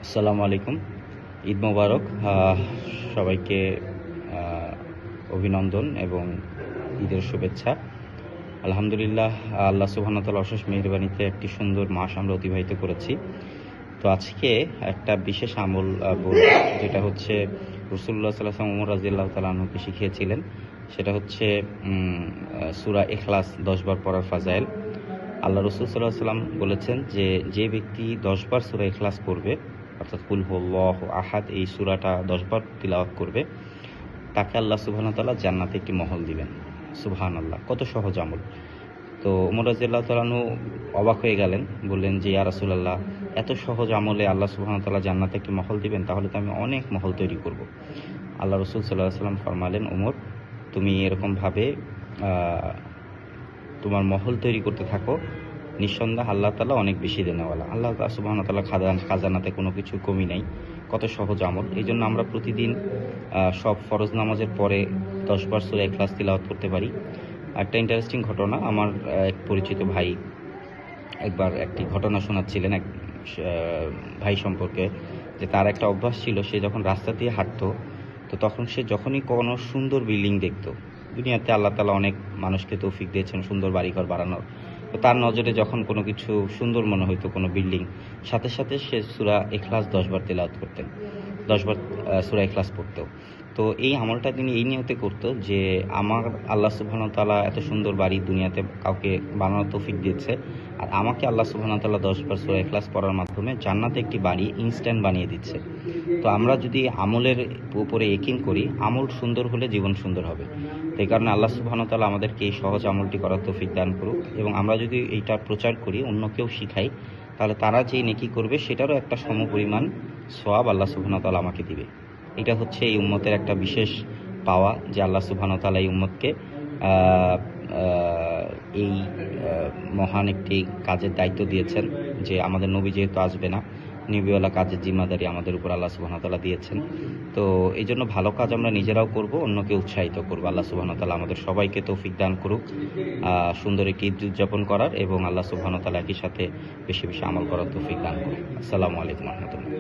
আসসালামু আলাইকুম। ঈদ মোবারক। সবাইকে অভিনন্দন এবং ঈদের শুভেচ্ছা। আলহামদুলিল্লাহ, আল্লাহ সুবহানাহু ওয়া তাআলার অশেষ মেহেরবানিতে একটি সুন্দর মাস আমরা অতিবাহিত করেছি। তো আজকে একটা বিশেষ আমল বলব, যেটা হচ্ছে রাসূলুল্লাহ সাল্লাল্লাহু আলাইহি ওয়াসাল্লাম ওমর রাদিয়াল্লাহু তাআলা আনহুকে শিখিয়েছিলেন। সেটা হচ্ছে সূরা ইখলাস ১০ বার পড়ার ফাজাইল। আল্লাহ রাসূল সাল্লাল্লাহু আলাইহি ওয়াসাল্লাম বলেছেন যে, যে ব্যক্তি ১০ বার সূরা ইখলাস পড়বে, অর্থাৎ কুল হুয়াল্লাহু আহাদ এই সূরাটা ১০ বার তিলাওয়াত করবে, তাকে আল্লাহ সুবহানাহু ওয়া তাআলা জান্নাতে একটি মহল দিবেন। সুবহানাল্লাহ! কত সহজ আমল। তো ওমর রাদিয়াল্লাহু তাআলা আনহু অবাক হয়ে গেলেন। বললেন যে, ইয়া রাসূলাল্লাহ, এত সহজ আমলে আল্লাহ সুবহানাহু ওয়া তাআলা জান্নাতে একটি মহল দিবেন, তাহলে তো আমি অনেক মহল তৈরি করব। আল্লাহ রাসূল সাল্লাল্লাহু আলাইহি ওয়াসাল্লাম ফরমালেন, ওমর, তুমি এরকমভাবে আ তোমার মহল তৈরি করতে থাকো। নিঃসন্দেহে আল্লাহ তাআলা অনেক বেশি দেনেওয়ালা। আল্লাহ সুবহানাহু ওয়া তাআলা খাজানাতে কোনো কিছু কমি নাই। কত সহজ আমল। এইজন্য আমরা প্রতিদিন সব ফরজ নামাজের পরে ১০ বার সূরা ইখলাস তিলাওয়াত করতে পারি। একটা ইন্টারেস্টিং ঘটনা, আমার এক পরিচিত ভাই একবার একটি ঘটনা শোনাচ্ছিলেন এক ভাই সম্পর্কে, যে তার একটা অভ্যাস ছিল, সে যখন রাস্তা দিয়ে হাঁটতো, তো তখন সে যখনই কোনো সুন্দর বিল্ডিং দেখতো, দুনিয়াতে আল্লাহ তাআলা অনেক মানুষকে তৌফিক দিয়েছেন সুন্দর বাড়িঘর বানানোর, তো তার নজরে যখন কোনো কিছু সুন্দর মনে হইতো, কোনো বিল্ডিং, সাথে সাথে সে সূরা ইখলাস ১০ বার তিলাওয়াত করতেন, ১০ বার সূরা ইখলাস পড়তো। তো এই আমলটা তিনি এই নিয়তে করতো যে, আমার আল্লাহ সুবহানাহু ওয়া তাআলা এত সুন্দর বাড়ি দুনিয়াতে কাউকে বানানোর তৌফিক দিয়েছে, আর আমাকে আল্লাহ সুবহানাহু ওয়া তাআলা ১০ বার সূরা ইখলাস পড়ার মাধ্যমে জান্নাতে একটি বাড়ি ইনস্ট্যান্ট বানিয়ে দিচ্ছে। তো আমরা যদি আমলের উপরে ইয়াকিন করি, আমল সুন্দর হলে জীবন সুন্দর হবে। তো এই কারণে আল্লাহ সুবহানাহু ওয়া তাআলা আমাদেরকে এই সহজ আমলটি করার তৌফিক দান করুক, এবং আমরা যদি এইটা প্রচার করি, অন্যকেও শিখাই, তাহলে তারা যেই নেকি করবে সেটারও একটা সমপরিমাণ সওয়াব আল্লাহ সুবহানাহু ওয়া তাআলা আমাকে দিবে। এটা হচ্ছে এই উম্মতের একটা বিশেষ পাওয়া, যে আল্লাহ সুবহানাহু ওয়া তাআলা এই উম্মতকে আহ, আহ, এই মহান একটি কাজের দায়িত্ব দিয়েছেন, যে আমাদের নবী যেহেতু আসবে না, নবীওয়ালা কাজের জিম্মাদারি আমাদের উপর আল্লাহ সুবহানাহু ওয়া তাআলা দিয়েছেন। তো এই জন্য ভালো কাজ আমরা নিজেরাও করব, অন্যকে উৎসাহিত করব। আল্লাহ সুবহানাহু ওয়া তাআলা আমাদের সবাইকে তৌফিক দান করুক সুন্দর একটি ঈদ উদযাপন করার, এবং আল্লাহ সুবহানাহু ওয়া তাআলা একই সাথে বেশি বেশি আমল করার তৌফিক দান করুক। আসসালামু আলাইকুম ওয়া রাহমাতুল্লাহ।